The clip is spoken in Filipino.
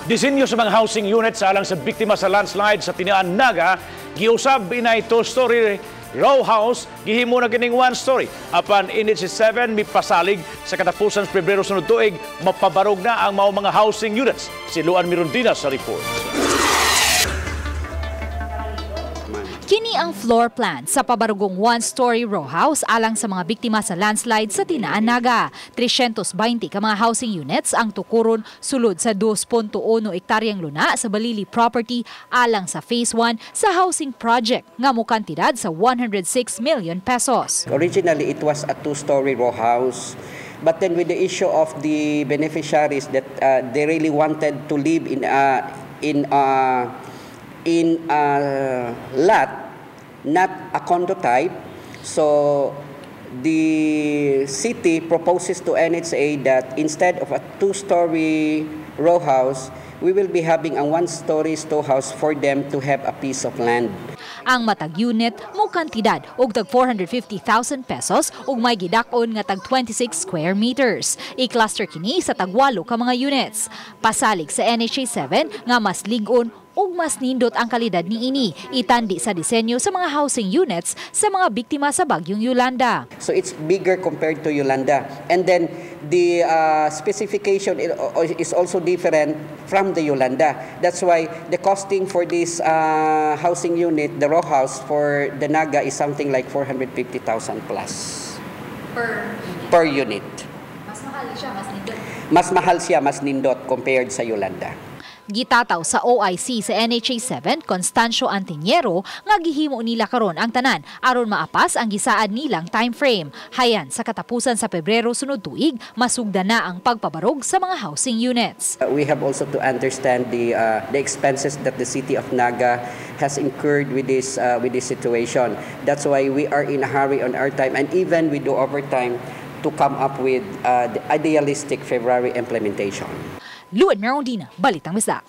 Disenyo sa mga housing units alang sa biktima sa landslide sa Tinaan Naga, giusab inay two-story row house, gihimo na kining one-story. Apan init si 7 mipasalig sa katapusan sa Pebrero sunod tuig, mapabarog na ang mga housing units. Si Luan Mirondina sa report. Kini ang floor plan sa pabarugong one-story row house alang sa mga biktima sa landslide sa Tinaan Naga. 320 ka mga housing units ang tukuron sulod sa 2.1 ektaryang luna sa Balili property alang sa phase 1 sa housing project nga mukantidad sa 106 million pesos. Originally, it was a two-story row house. But then with the issue of the beneficiaries that they really wanted to live in a lot, not a condo type. So the city proposes to NHA that instead of a two-story row house, we will be having a one-story storehouse for them to have a piece of land. Ang matag unit mo kantidad og tag 450,000 pesos ug may gidakon nga tag 26 square meters. I-cluster kini sa tag 8 ka mga units. Pasalig sa NHA 7 nga mas lig-on ug mas nindot ang kalidad niini, itandi sa disenyo sa mga housing units sa mga biktima sa bagyong Yolanda. So it's bigger compared to Yolanda. And then the specification is also different from the Yolanda. That's why the costing for this housing unit, the row house for the Naga, is something like 450,000 plus per unit. Mas mahal siya, mas nindot. Mas mahal siya, mas nindot compared sa Yolanda. Gitataw sa OIC sa NHA 7, Constancio Antiñero, nga gihimo nila karon ang tanan aron maapas ang gisaad nilang time frame. Hayan sa katapusan sa Pebrero sunod tuig, masugda na ang pagpabarog sa mga housing units. We have also to understand the expenses that the city of Naga has incurred with this situation. That's why we are in a hurry on our time, and even we do overtime to come up with the idealistic February implementation. Luan Mirondina, Balitang Isda.